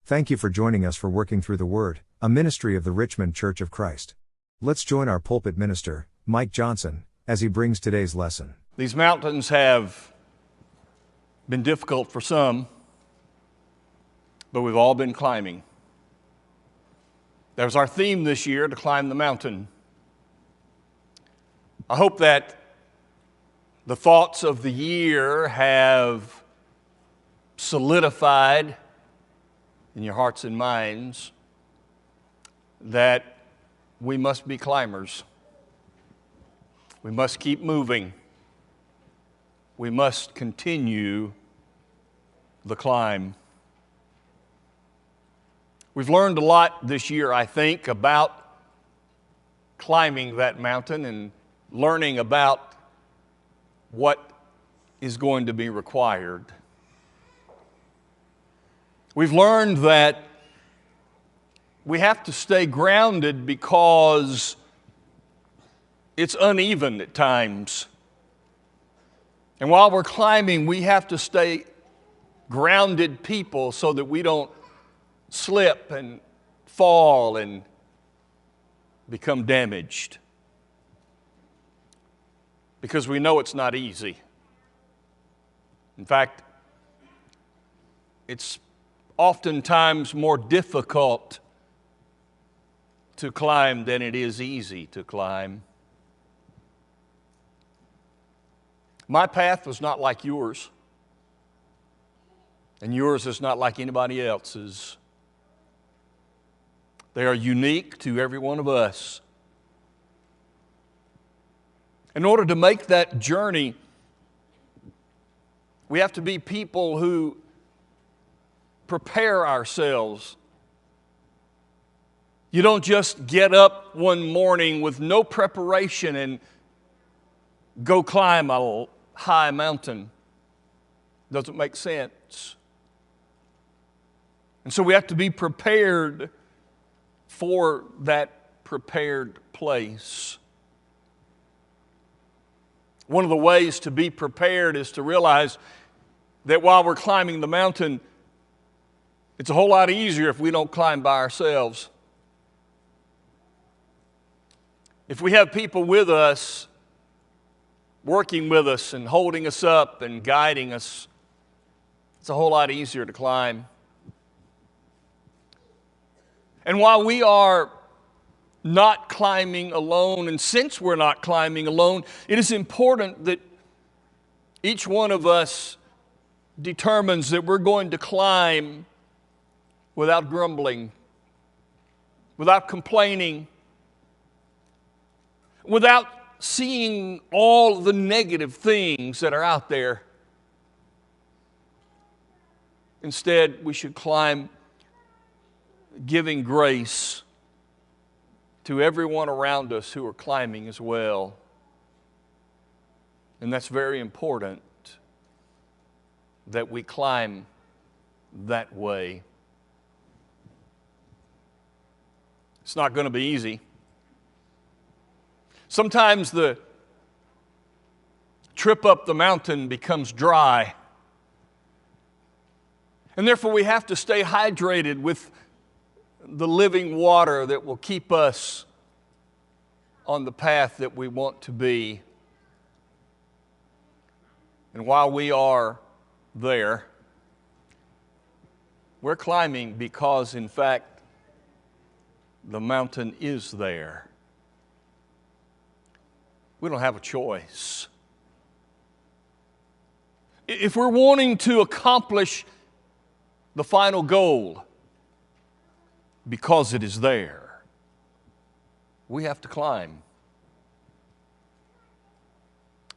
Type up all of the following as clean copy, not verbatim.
Thank you for joining us for Working Through the Word, a ministry of the Richmond Church of Christ. Let's join our pulpit minister, Mike Johnson, as he brings today's lesson. These mountains have been difficult for some, but we've all been climbing. That was our theme this year, to climb the mountain. I hope that the thoughts of the year have solidified in your hearts and minds that we must be climbers. We must keep moving. We must continue the climb. We've learned a lot this year, I think, about climbing that mountain and learning about what is going to be required. We've learned that we have to stay grounded because it's uneven at times. And while we're climbing, we have to stay grounded people so that we don't slip and fall and become damaged. Because we know it's not easy. In fact, it's oftentimes more difficult to climb than it is easy to climb. My path was not like yours, and yours is not like anybody else's. They are unique to every one of us. In order to make that journey, we have to be people who prepare ourselves. You don't just get up one morning with no preparation and go climb a high mountain. Doesn't make sense. And so we have to be prepared for that prepared place. One of the ways to be prepared is to realize that while we're climbing the mountain, it's a whole lot easier if we don't climb by ourselves. If we have people with us, working with us and holding us up and guiding us, it's a whole lot easier to climb. And while we are not climbing alone, and since we're not climbing alone, it is important that each one of us determines that we're going to climb without grumbling, without complaining, without seeing all the negative things that are out there. Instead, we should climb giving grace to everyone around us who are climbing as well. And that's very important that we climb that way. It's not going to be easy. Sometimes the trip up the mountain becomes dry. And therefore we have to stay hydrated with the living water that will keep us on the path that we want to be. And while we are there, we're climbing because, in fact, the mountain is there. We don't have a choice. If we're wanting to accomplish the final goal, because it is there, we have to climb.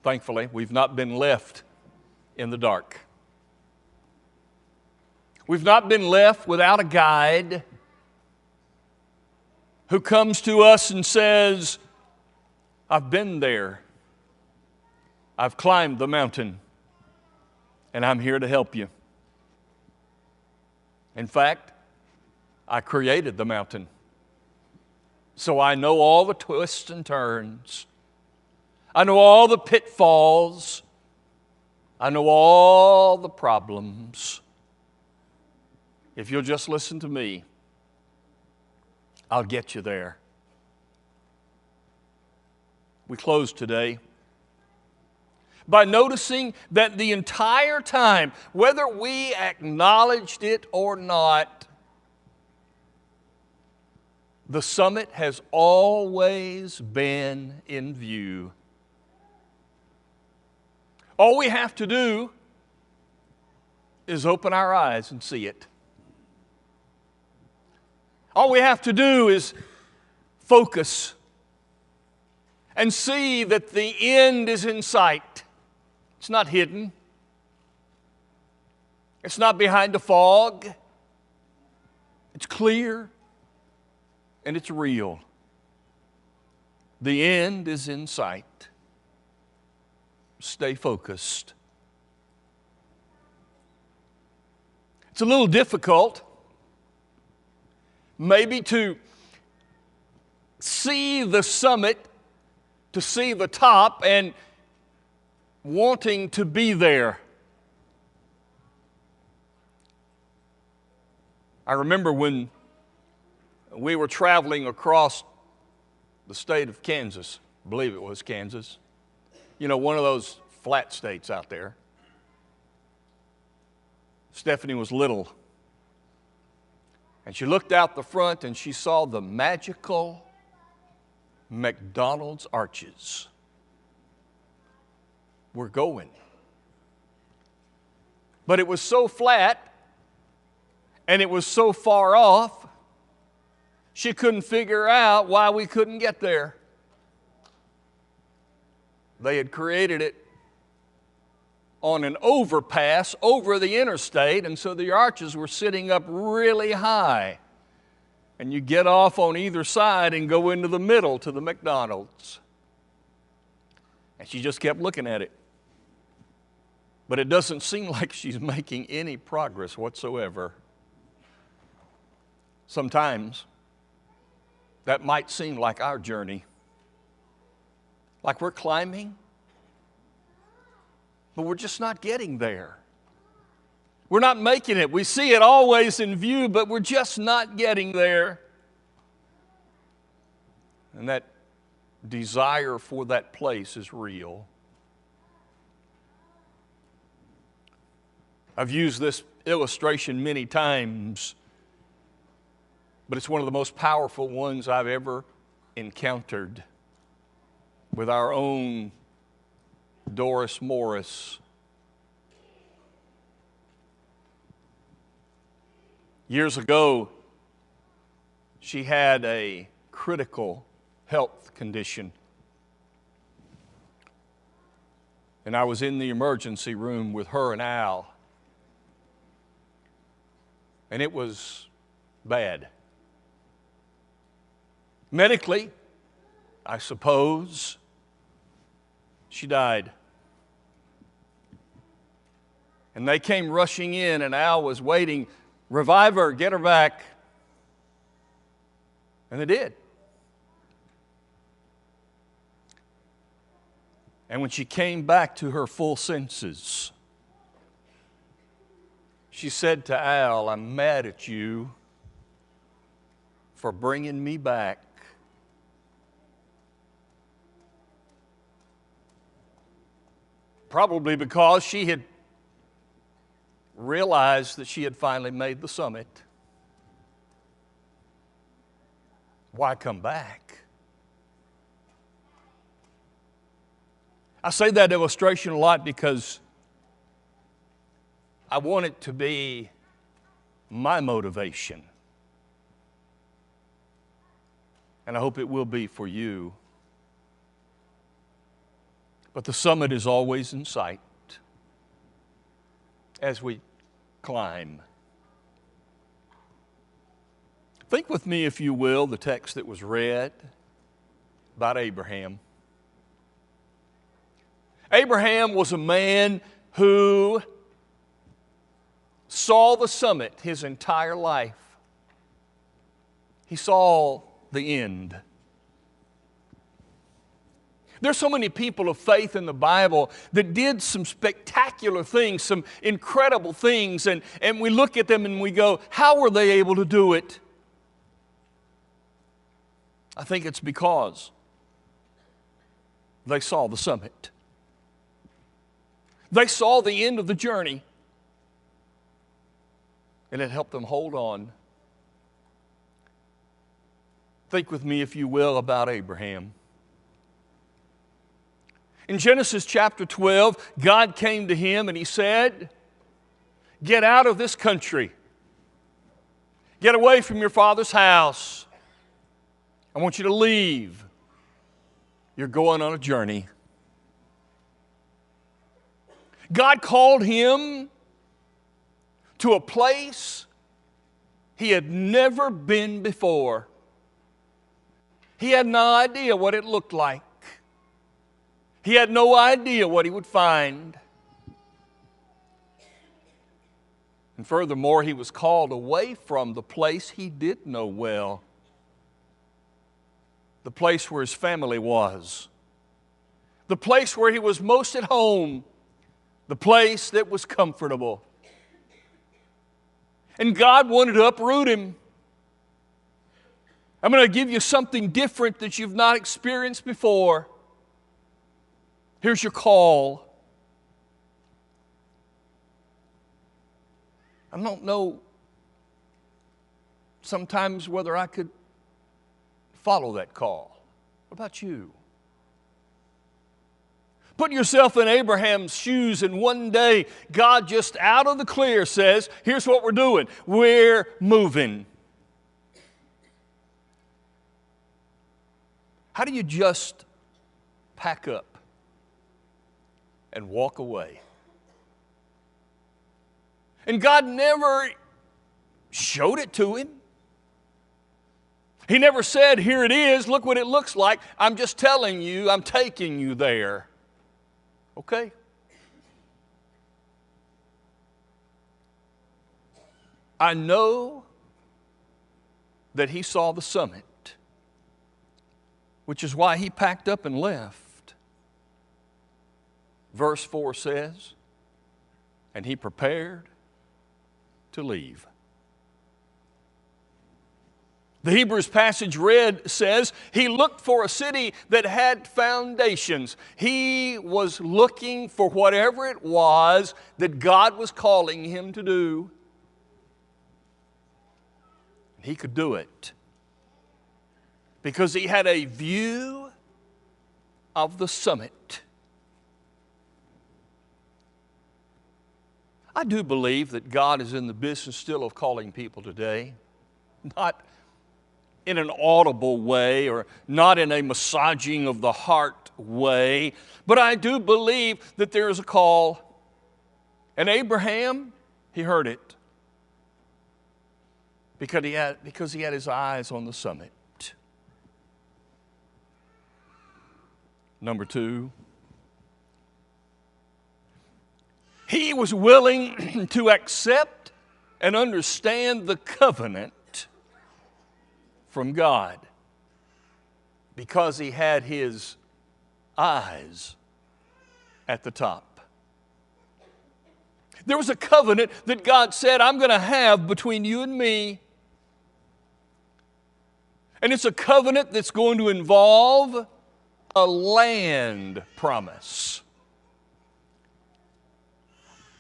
Thankfully, we've not been left in the dark. We've not been left without a guide who comes to us and says, I've been there. I've climbed the mountain, and I'm here to help you. In fact, I created the mountain, so I know all the twists and turns. I know all the pitfalls. I know all the problems. If you'll just listen to me, I'll get you there. We close today by noticing that the entire time, whether we acknowledged it or not, the summit has always been in view. All we have to do is open our eyes and see it. All we have to do is focus and see that the end is in sight. It's not hidden. It's not behind a fog. It's clear and it's real. The end is in sight. Stay focused. It's a little difficult, maybe, to see the summit, to see the top, and wanting to be there. I remember when we were traveling across the state of Kansas, I believe it was Kansas, you know, one of those flat states out there. Stephanie was little, and she looked out the front and she saw the magical McDonald's arches. We're going. But it was so flat and it was so far off, she couldn't figure out why we couldn't get there. They had created it on an overpass over the interstate, and so the arches were sitting up really high. And you get off on either side and go into the middle to the McDonald's. And she just kept looking at it. But it doesn't seem like she's making any progress whatsoever. Sometimes that might seem like our journey. Like we're climbing, but we're just not getting there. We're not making it. We see it always in view, but we're just not getting there. And that desire for that place is real. I've used this illustration many times, but it's one of the most powerful ones I've ever encountered with our own Doris Morris. Years ago, she had a critical health condition. And I was in the emergency room with her and Al. And it was bad. Medically, I suppose, she died. And they came rushing in, and Al was waiting, revive her, get her back. And they did. And when she came back to her full senses, she said to Al, "I'm mad at you for bringing me back." Probably because she had realized that she had finally made the summit. Why come back? I say that illustration a lot because I want it to be my motivation. And I hope it will be for you. But the summit is always in sight as we climb. Think with me, if you will, the text that was read about Abraham. Abraham was a man who saw the summit his entire life. He saw the end. There's so many people of faith in the Bible that did some spectacular things, some incredible things, and we look at them and we go, how were they able to do it? I think it's because they saw the summit. They saw the end of the journey, and it helped them hold on. Think with me, if you will, about Abraham. In Genesis chapter 12, God came to him and he said, get out of this country. Get away from your father's house. I want you to leave. You're going on a journey. God called him to a place he had never been before. He had no idea what it looked like. He had no idea what he would find. And furthermore, he was called away from the place he did know well, the place where his family was, the place where he was most at home, the place that was comfortable. And God wanted to uproot him. I'm going to give you something different that you've not experienced before. Here's your call. I don't know sometimes whether I could follow that call. What about you? Put yourself in Abraham's shoes, and one day God just out of the clear says, here's what we're doing. We're moving. How do you just pack up and walk away? And God never showed it to him. He never said, here it is, look what it looks like. I'm just telling you, I'm taking you there. Okay? I know that he saw the summit, which is why he packed up and left. Verse 4 says, and he prepared to leave. The Hebrews passage read says, he looked for a city that had foundations. He was looking for whatever it was that God was calling him to do. He could do it because he had a view of the summit. I do believe that God is in the business still of calling people today, not in an audible way or not in a massaging of the heart way, but I do believe that there is a call. And Abraham, he heard it because he had his eyes on the summit. Number 2, he was willing to accept and understand the covenant from God because he had his eyes at the top. There was a covenant that God said, I'm going to have between you and me. And it's a covenant that's going to involve a land promise.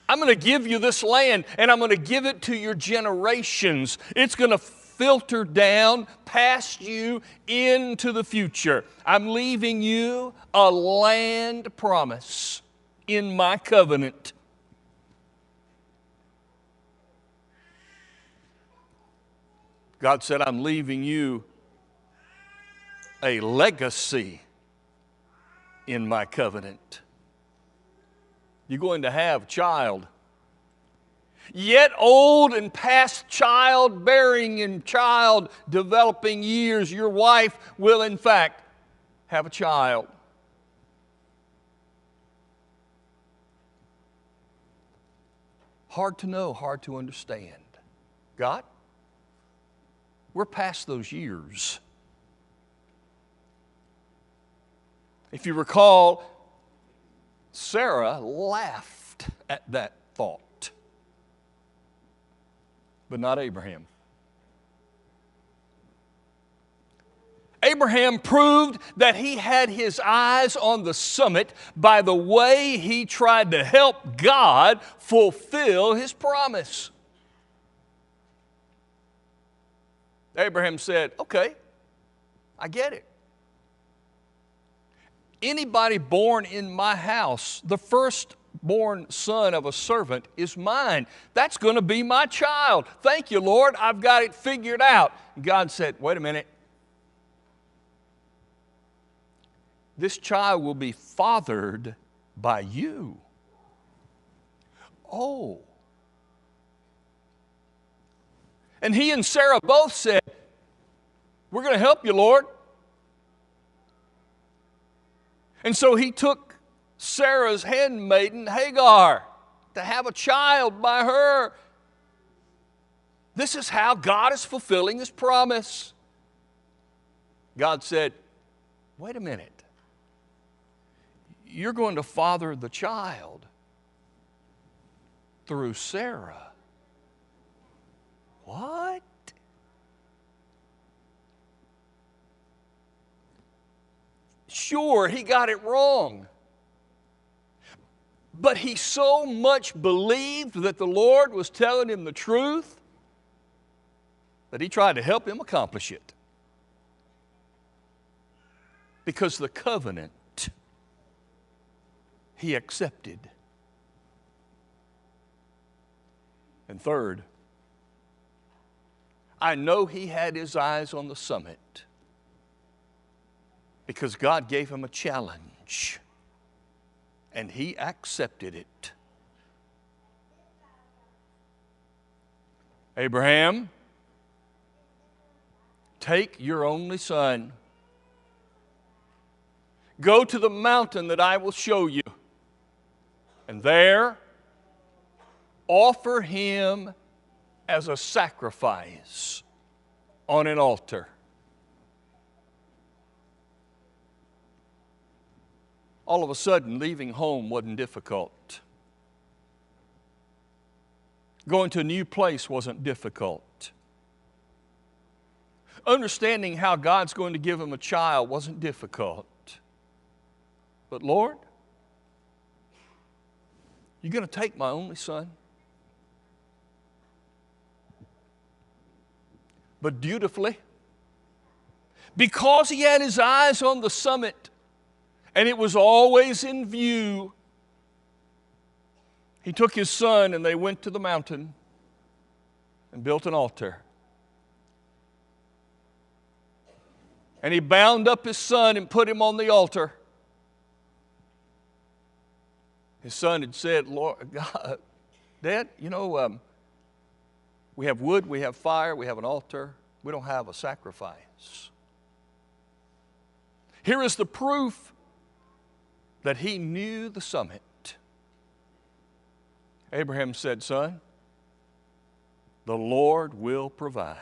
I'm going to give you this land, and I'm going to give it to your generations. It's going to filter down past you into the future. I'm leaving you a land promise in my covenant. God said, I'm leaving you a legacy in my covenant. You're going to have a child. Yet old and past childbearing and child developing years, your wife will in fact have a child. Hard to know, hard to understand. God, we're past those years. If you recall, Sarah laughed at that thought, but not Abraham. Abraham proved that he had his eyes on the summit by the way he tried to help God fulfill His promise. Abraham said, okay, I get it. Anybody born in my house, the firstborn son of a servant, is mine. That's going to be my child. Thank you, Lord. I've got it figured out. God said, wait a minute. This child will be fathered by you. Oh. And he and Sarah both said, we're going to help you, Lord. And so he took Sarah's handmaiden, Hagar, to have a child by her. This is how God is fulfilling His promise. God said, wait a minute. You're going to father the child through Sarah. What? Sure, he got it wrong. But he so much believed that the Lord was telling him the truth that he tried to help him accomplish it. Because the covenant he accepted. And third, I know he had his eyes on the summit because God gave him a challenge and he accepted it. Abraham, take your only son. Go to the mountain that I will show you. And there, offer him as a sacrifice on an altar. All of a sudden, leaving home wasn't difficult. Going to a new place wasn't difficult. Understanding how God's going to give him a child wasn't difficult. But Lord, you're going to take my only son? But dutifully, because he had his eyes on the summit and it was always in view, he took his son and they went to the mountain and built an altar. And he bound up his son and put him on the altar. His son had said, Lord, God, Dad, we have wood, we have fire, we have an altar. We don't have a sacrifice. Here is the proof that he knew the summit. Abraham said, son, the Lord will provide.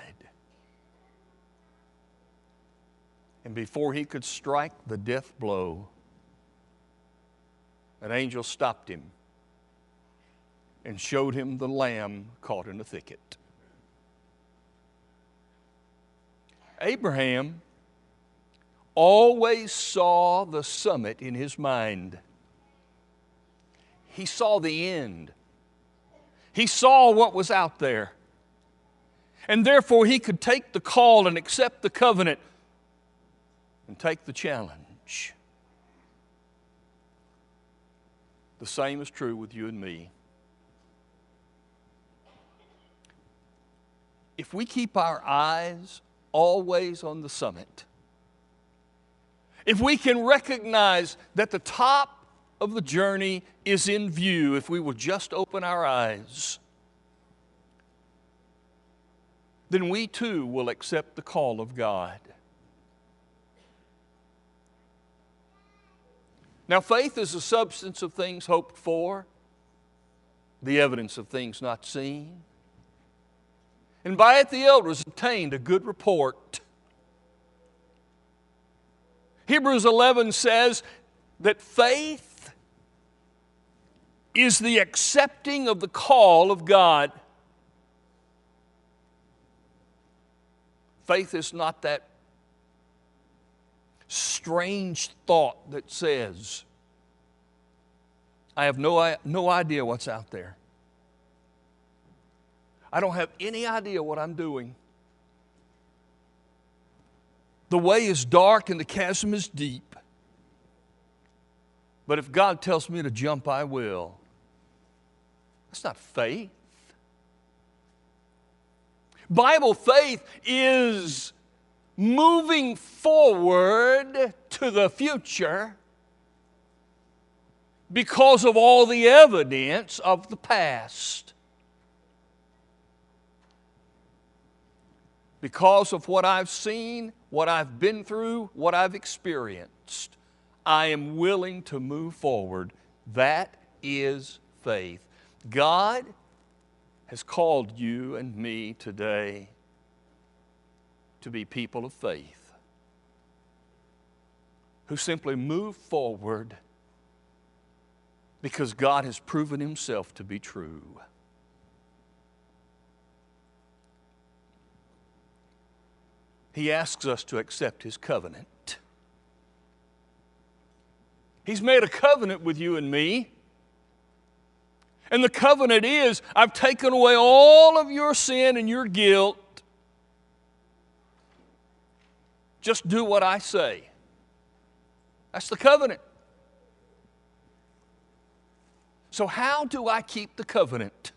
And before he could strike the death blow, an angel stopped him and showed him the lamb caught in a thicket. Abraham always saw the summit in his mind. He saw the end. He saw what was out there. And therefore he could take the call and accept the covenant and take the challenge. The same is true with you and me. If we keep our eyes always on the summit, if we can recognize that the top of the journey is in view, if we will just open our eyes, then we too will accept the call of God. Now, faith is the substance of things hoped for, the evidence of things not seen. And by it the elders obtained a good report. Hebrews 11 says that faith is the accepting of the call of God. Faith is not that strange thought that says, I have no idea what's out there. I don't have any idea what I'm doing. The way is dark and the chasm is deep. But if God tells me to jump, I will. That's not faith. Bible faith is moving forward to the future because of all the evidence of the past. Because of what I've seen, what I've been through, what I've experienced, I am willing to move forward. That is faith. God has called you and me today to be people of faith who simply move forward because God has proven Himself to be true. He asks us to accept His covenant. He's made a covenant with you and me. And the covenant is, I've taken away all of your sin and your guilt. Just do what I say. That's the covenant. So how do I keep the covenant?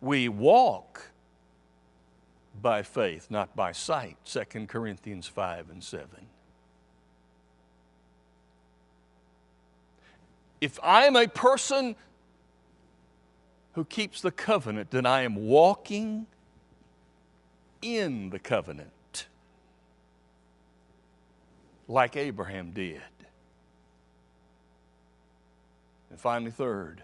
We walk by faith, not by sight. 2 Corinthians 5 and 7. If I am a person who keeps the covenant, then I am walking in the covenant like Abraham did. And finally, third,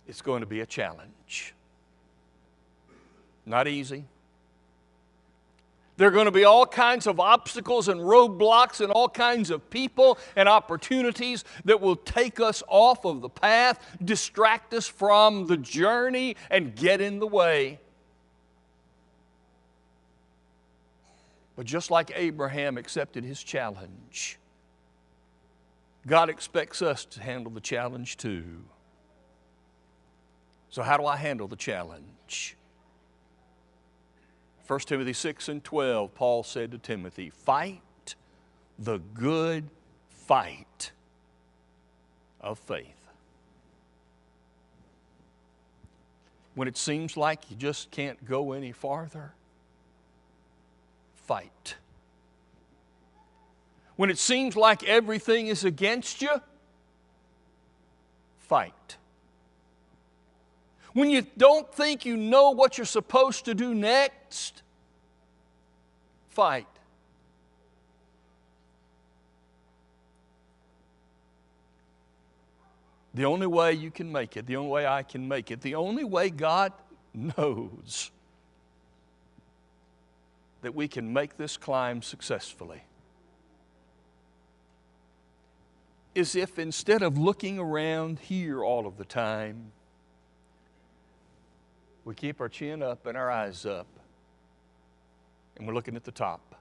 it's going to be a challenge. Not easy. There are going to be all kinds of obstacles and roadblocks and all kinds of people and opportunities that will take us off of the path, distract us from the journey, and get in the way. But just like Abraham accepted his challenge, God expects us to handle the challenge too. So how do I handle the challenge? 1 Timothy 6 and 12, Paul said to Timothy, fight the good fight of faith. When it seems like you just can't go any farther, fight. When it seems like everything is against you, fight. When you don't think you know what you're supposed to do next, fight. The only way you can make it, the only way I can make it, the only way God knows that we can make this climb successfully is if instead of looking around here all of the time, we keep our chin up and our eyes up, and we're looking at the top.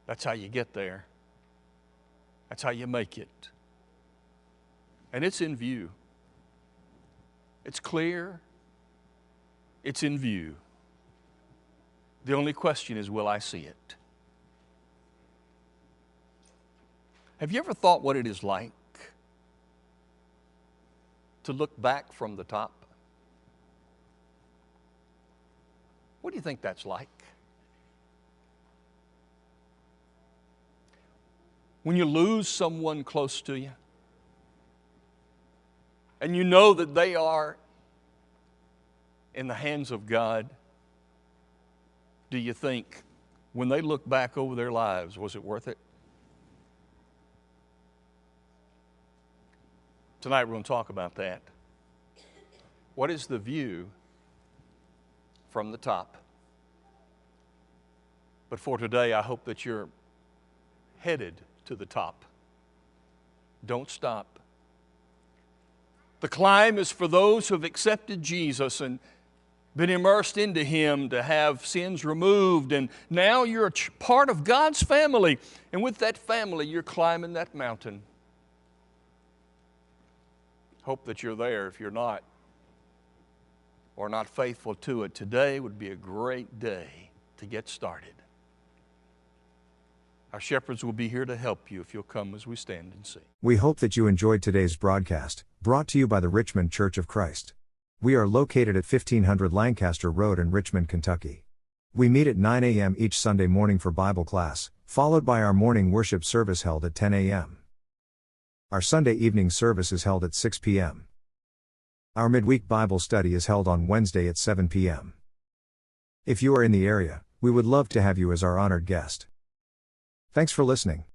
That's how you get there. That's how you make it. And it's in view. It's clear. It's in view. The only question is, will I see it? Have you ever thought what it is like to look back from the top? What do you think that's like? When you lose someone close to you, and you know that they are in the hands of God, do you think, when they look back over their lives, was it worth it? Tonight we're going to talk about that. What is the view from the top? But for today, I hope that you're headed to the top. Don't stop. The climb is for those who have accepted Jesus and been immersed into Him to have sins removed, and now you're a part of God's family, and with that family, you're climbing that mountain. Hope that you're there. If you're not, or not faithful to it, today would be a great day to get started. Our shepherds will be here to help you if you'll come as we stand and sing. We hope that you enjoyed today's broadcast, brought to you by the Richmond Church of Christ. We are located at 1500 Lancaster Road in Richmond, Kentucky. We meet at 9 a.m. each Sunday morning for Bible class, followed by our morning worship service held at 10 a.m. Our Sunday evening service is held at 6 p.m. Our midweek Bible study is held on Wednesday at 7 p.m. If you are in the area, we would love to have you as our honored guest. Thanks for listening.